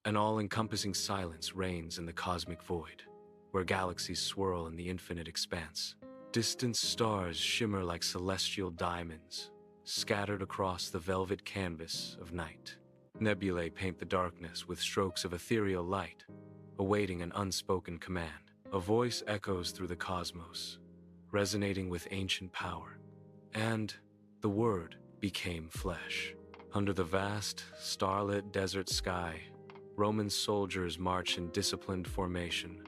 An all-encompassing silence reigns in the cosmic void, where galaxies swirl in the infinite expanse. Distant stars shimmer like celestial diamonds, scattered across the velvet canvas of night. Nebulae paint the darkness with strokes of ethereal light, awaiting an unspoken command. A voice echoes through the cosmos, resonating with ancient power. And the Word became flesh. Under the vast, starlit desert sky, Roman soldiers march in disciplined formation,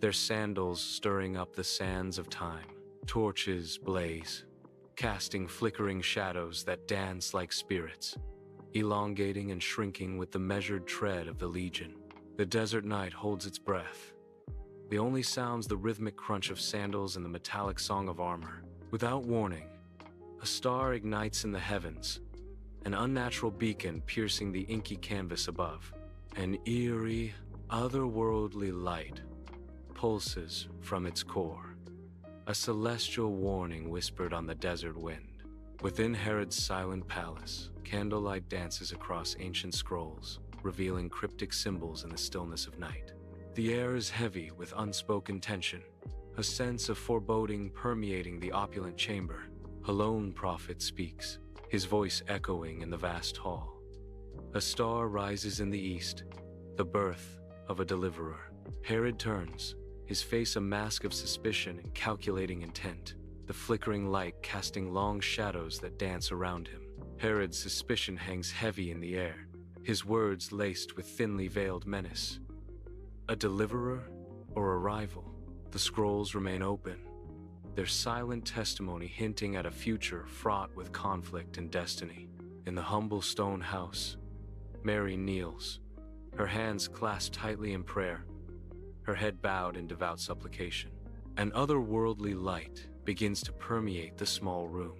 their sandals stirring up the sands of time. Torches blaze, casting flickering shadows that dance like spirits, elongating and shrinking with the measured tread of the legion. The desert night holds its breath. The only sounds the rhythmic crunch of sandals and the metallic song of armor. Without warning, a star ignites in the heavens, an unnatural beacon piercing the inky canvas above. An eerie, otherworldly light pulses from its core, a celestial warning whispered on the desert wind. Within Herod's silent palace, candlelight dances across ancient scrolls, revealing cryptic symbols in the stillness of night. The air is heavy with unspoken tension, a sense of foreboding permeating the opulent chamber. A lone prophet speaks, his voice echoing in the vast hall. A star rises in the east, the birth of a deliverer. Herod turns, his face a mask of suspicion and calculating intent, the flickering light casting long shadows that dance around him. Herod's suspicion hangs heavy in the air, his words laced with thinly veiled menace. A deliverer or a rival? The scrolls remain open, their silent testimony hinting at a future fraught with conflict and destiny. In the humble stone house, Mary kneels, her hands clasped tightly in prayer, her head bowed in devout supplication. An otherworldly light begins to permeate the small room,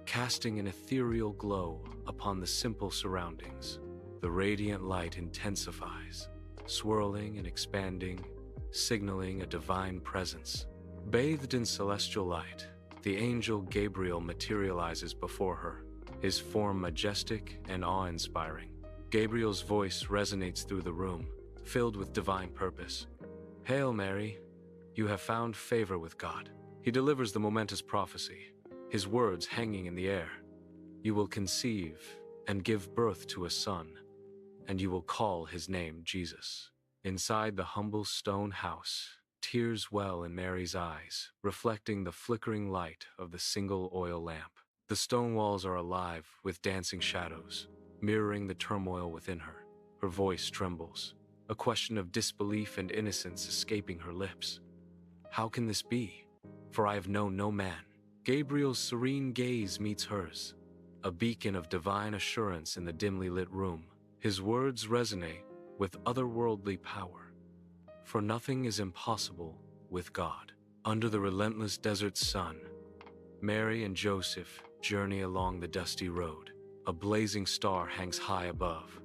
casting an ethereal glow upon the simple surroundings. The radiant light intensifies, swirling and expanding, signaling a divine presence. Bathed in celestial light, the angel Gabriel materializes before her, his form majestic and awe-inspiring. Gabriel's voice resonates through the room, filled with divine purpose. "Hail Mary, you have found favor with God." He delivers the momentous prophecy, his words hanging in the air. "You will conceive and give birth to a son, and you will call his name Jesus." Inside the humble stone house, tears well in Mary's eyes, reflecting the flickering light of the single oil lamp. The stone walls are alive with dancing shadows, mirroring the turmoil within her. Her voice trembles, a question of disbelief and innocence escaping her lips. "How can this be? For I have known no man." Gabriel's serene gaze meets hers, a beacon of divine assurance in the dimly lit room. His words resonate with otherworldly power. For nothing is impossible with God. Under the relentless desert sun, Mary and Joseph journey along the dusty road. A blazing star hangs high above,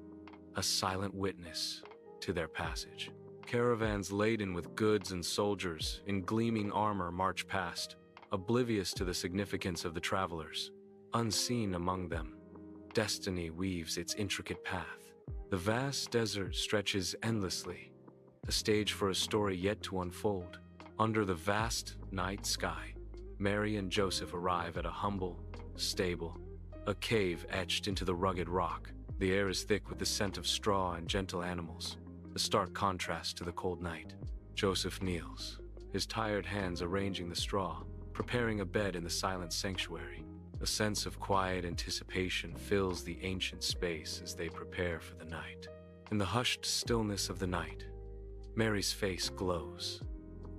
a silent witness to their passage. Caravans laden with goods and soldiers in gleaming armor march past, oblivious to the significance of the travelers. Unseen among them, destiny weaves its intricate path. The vast desert stretches endlessly, a stage for a story yet to unfold. Under the vast night sky, Mary and Joseph arrive at a humble stable, a cave etched into the rugged rock. The air is thick with the scent of straw and gentle animals, a stark contrast to the cold night. Joseph kneels, his tired hands arranging the straw, preparing a bed in the silent sanctuary. A sense of quiet anticipation fills the ancient space as they prepare for the night. In the hushed stillness of the night, Mary's face glows,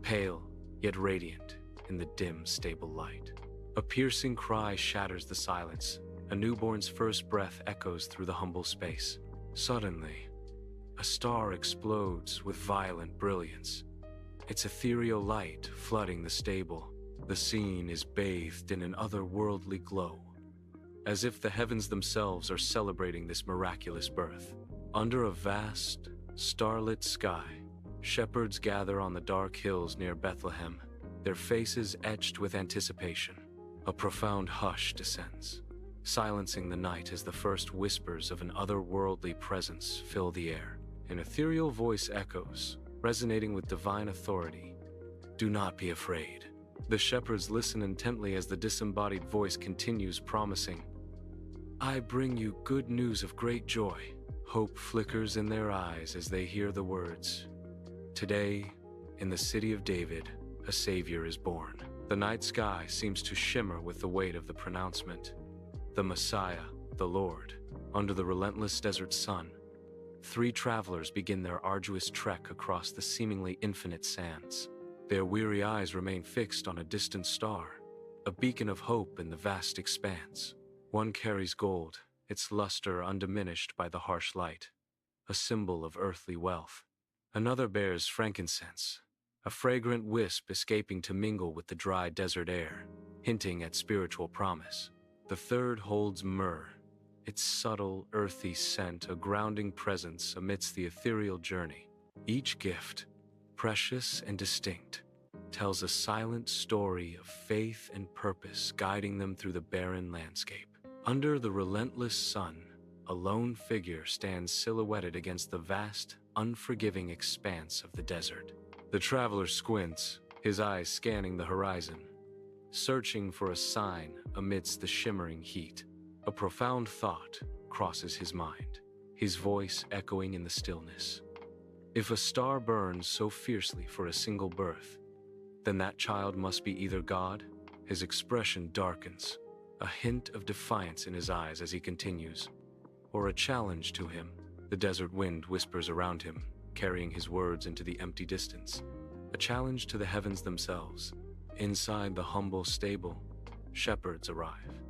pale yet radiant in the dim, stable light. A piercing cry shatters the silence. A newborn's first breath echoes through the humble space. Suddenly, a star explodes with violent brilliance, its ethereal light flooding the stable. The scene is bathed in an otherworldly glow, as if the heavens themselves are celebrating this miraculous birth. Under a vast, starlit sky, shepherds gather on the dark hills near Bethlehem, their faces etched with anticipation. A profound hush descends, silencing the night as the first whispers of an otherworldly presence fill the air. an ethereal voice echoes, resonating with divine authority. Do not be afraid. The shepherds listen intently as the disembodied voice continues, promising, I bring you good news of great joy. Hope flickers in their eyes as they hear the words. Today, in the city of David, a Savior is born. The night sky seems to shimmer with the weight of the pronouncement. The Messiah, the Lord. Under the relentless desert sun, 3 travelers begin their arduous trek across the seemingly infinite sands. Their weary eyes remain fixed on a distant star, a beacon of hope in the vast expanse. One carries gold, its luster undiminished by the harsh light, a symbol of earthly wealth. Another bears frankincense, a fragrant wisp escaping to mingle with the dry desert air, hinting at spiritual promise. The third holds myrrh, its subtle, earthy scent a grounding presence amidst the ethereal journey. Each gift, precious and distinct, tells a silent story of faith and purpose guiding them through the barren landscape. Under the relentless sun, a lone figure stands silhouetted against the vast, unforgiving expanse of the desert. The traveler squints, his eyes scanning the horizon, searching for a sign amidst the shimmering heat. A profound thought crosses his mind, his voice echoing in the stillness. If a star burns so fiercely for a single birth, then that child must be either God. His expression darkens, a hint of defiance in his eyes as he continues, or a challenge to him. The desert wind whispers around him, carrying his words into the empty distance. A challenge to the heavens themselves. Inside the humble stable, shepherds arrive,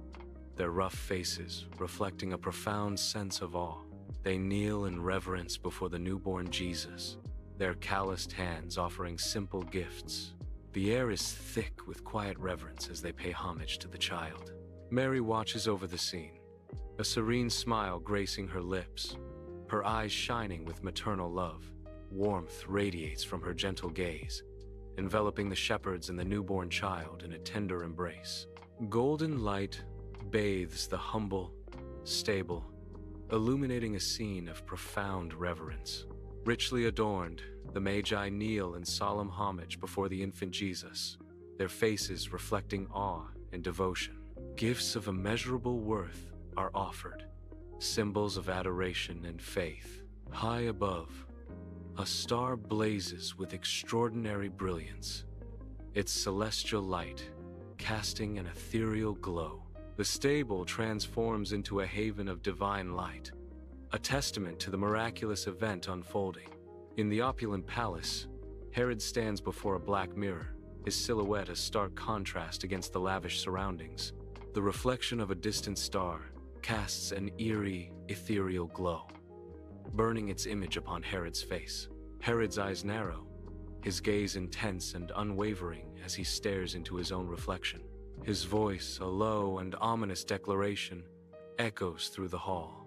their rough faces reflecting a profound sense of awe. They kneel in reverence before the newborn Jesus, their calloused hands offering simple gifts. The air is thick with quiet reverence as they pay homage to the child. Mary watches over the scene, a serene smile gracing her lips, her eyes shining with maternal love. Warmth radiates from her gentle gaze, enveloping the shepherds and the newborn child in a tender embrace. Golden light bathes the humble stable, illuminating a scene of profound reverence. Richly adorned, the Magi kneel in solemn homage before the infant Jesus, their faces reflecting awe and devotion. Gifts of immeasurable worth are offered, symbols of adoration and faith. High above, a star blazes with extraordinary brilliance, its celestial light casting an ethereal glow. The stable transforms into a haven of divine light, a testament to the miraculous event unfolding. In the opulent palace, Herod stands before a black mirror, his silhouette a stark contrast against the lavish surroundings. The reflection of a distant star casts an eerie, ethereal glow, burning its image upon Herod's face. Herod's eyes narrow, his gaze intense and unwavering as he stares into his own reflection. His voice, a low and ominous declaration, echoes through the hall.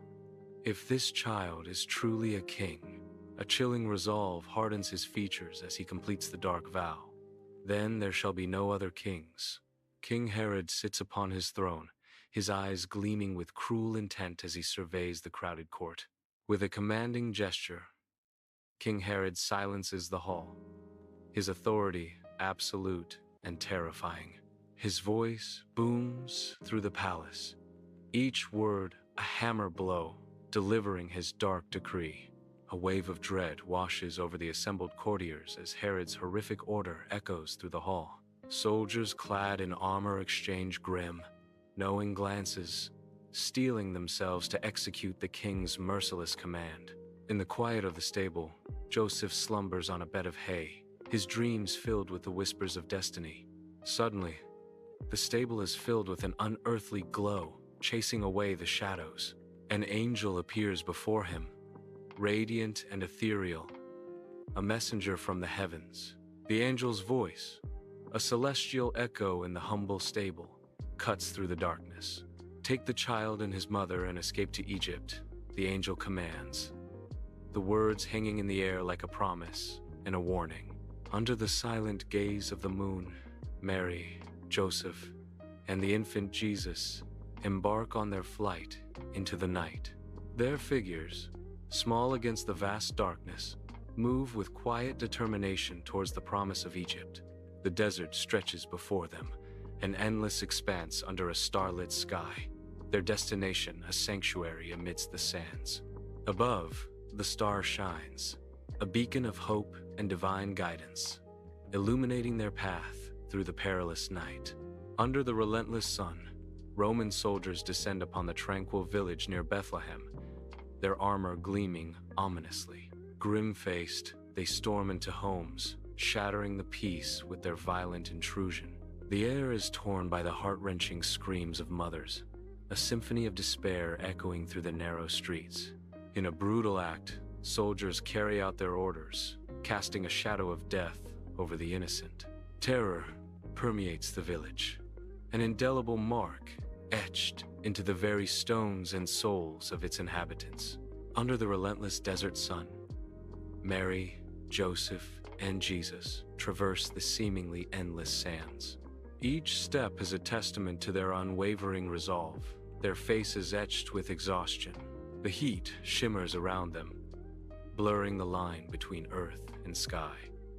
If this child is truly a king, a chilling resolve hardens his features as he completes the dark vow. Then there shall be no other kings. King Herod sits upon his throne, his eyes gleaming with cruel intent as he surveys the crowded court. With a commanding gesture, King Herod silences the hall, his authority absolute and terrifying. His voice booms through the palace, each word a hammer blow, delivering his dark decree. A wave of dread washes over the assembled courtiers as Herod's horrific order echoes through the hall. Soldiers clad in armor exchange grim, knowing glances, steeling themselves to execute the king's merciless command. In the quiet of the stable, Joseph slumbers on a bed of hay, his dreams filled with the whispers of destiny. Suddenly, the stable is filled with an unearthly glow, chasing away the shadows. An angel appears before him, radiant and ethereal, a messenger from the heavens. The angel's voice, a celestial echo in the humble stable, cuts through the darkness. Take the child and his mother and escape to Egypt, the angel commands, the words hanging in the air like a promise and a warning. Under the silent gaze of the moon, Mary, Joseph, and the infant Jesus embark on their flight into the night. Their figures, small against the vast darkness, move with quiet determination towards the promise of Egypt. The desert stretches before them, an endless expanse under a starlit sky, their destination a sanctuary amidst the sands. Above, the star shines, a beacon of hope and divine guidance, illuminating their path through the perilous night. Under the relentless sun, Roman soldiers descend upon the tranquil village near Bethlehem, their armor gleaming ominously. Grim-faced, they storm into homes, shattering the peace with their violent intrusion. The air is torn by the heart-wrenching screams of mothers, a symphony of despair echoing through the narrow streets. In a brutal act, soldiers carry out their orders, casting a shadow of death over the innocent. Terror permeates the village, an indelible mark etched into the very stones and souls of its inhabitants. Under the relentless desert sun, Mary, Joseph, and Jesus traverse the seemingly endless sands. Each step is a testament to their unwavering resolve, their faces etched with exhaustion. The heat shimmers around them, blurring the line between earth and sky.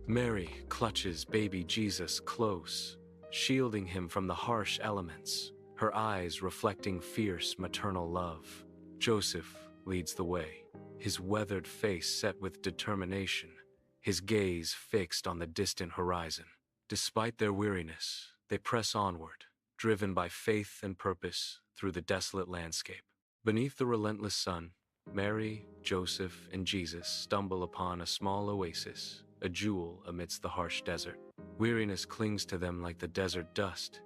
Mary clutches baby Jesus close, shielding him from the harsh elements, her eyes reflecting fierce maternal love. Joseph leads the way, his weathered face set with determination, his gaze fixed on the distant horizon. Despite their weariness, they press onward, driven by faith and purpose through the desolate landscape. Beneath the relentless sun, Mary, Joseph, and Jesus stumble upon a small oasis, a jewel amidst the harsh desert. Weariness clings to them like the desert dust,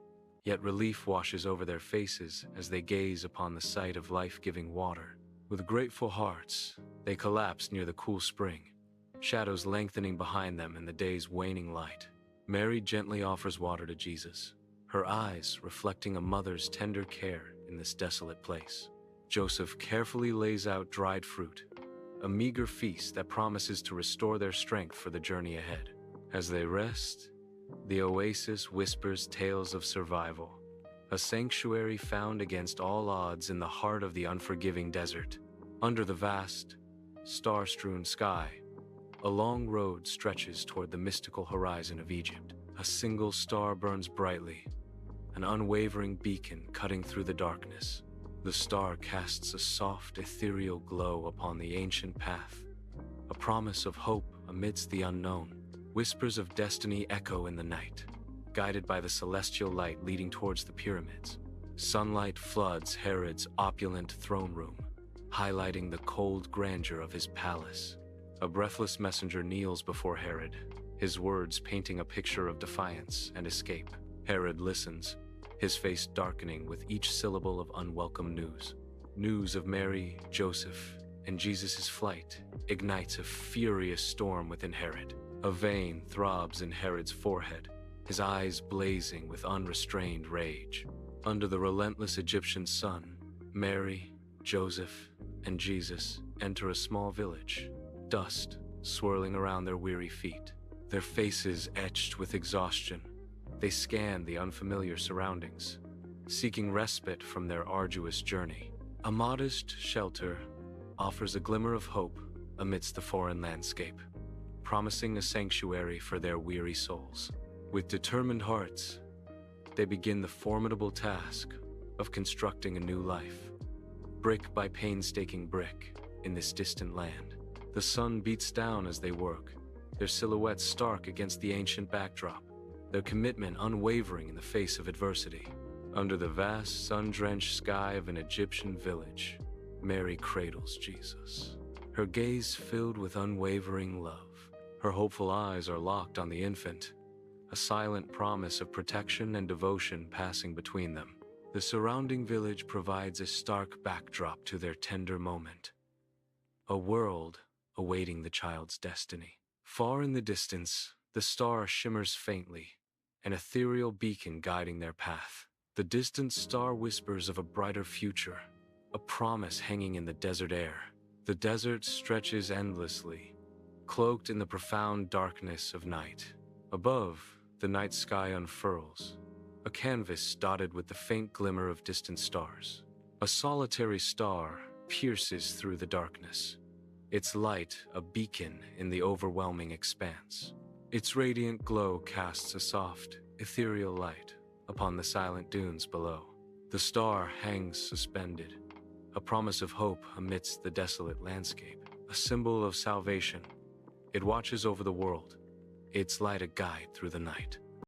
yet relief washes over their faces as they gaze upon the sight of life-giving water. With grateful hearts, they collapse near the cool spring, shadows lengthening behind them in the day's waning light. Mary gently offers water to Jesus, her eyes reflecting a mother's tender care in this desolate place. Joseph carefully lays out dried fruit, a meager feast that promises to restore their strength for the journey ahead. As they rest, the oasis whispers tales of survival, a sanctuary found against all odds in the heart of the unforgiving desert. Under the vast, star-strewn sky, a long road stretches toward the mystical horizon of Egypt. A single star burns brightly, an unwavering beacon cutting through the darkness. The star casts a soft, ethereal glow upon the ancient path, a promise of hope amidst the unknown. Whispers of destiny echo in the night, guided by the celestial light leading towards the pyramids. Sunlight floods Herod's opulent throne room, highlighting the cold grandeur of his palace. A breathless messenger kneels before Herod, his words painting a picture of defiance and escape. Herod listens, his face darkening with each syllable of unwelcome news. News of Mary, Joseph, and Jesus' flight ignites a furious storm within Herod. A vein throbs in Herod's forehead, his eyes blazing with unrestrained rage. Under the relentless Egyptian sun, Mary, Joseph, and Jesus enter a small village, dust swirling around their weary feet. Their faces etched with exhaustion, they scan the unfamiliar surroundings, seeking respite from their arduous journey. A modest shelter offers a glimmer of hope amidst the foreign landscape, promising a sanctuary for their weary souls. With determined hearts, they begin the formidable task of constructing a new life, brick by painstaking brick, in this distant land. The sun beats down as they work, their silhouettes stark against the ancient backdrop, their commitment unwavering in the face of adversity. Under the vast, sun-drenched sky of an Egyptian village, Mary cradles Jesus, her gaze filled with unwavering love. Her hopeful eyes are locked on the infant, a silent promise of protection and devotion passing between them. The surrounding village provides a stark backdrop to their tender moment, a world awaiting the child's destiny. Far in the distance, the star shimmers faintly, an ethereal beacon guiding their path. The distant star whispers of a brighter future, a promise hanging in the desert air. The desert stretches endlessly, cloaked in the profound darkness of night. Above, the night sky unfurls, a canvas dotted with the faint glimmer of distant stars. A solitary star pierces through the darkness, its light a beacon in the overwhelming expanse. Its radiant glow casts a soft, ethereal light upon the silent dunes below. The star hangs suspended, a promise of hope amidst the desolate landscape, a symbol of salvation. It watches over the world, its light a guide through the night.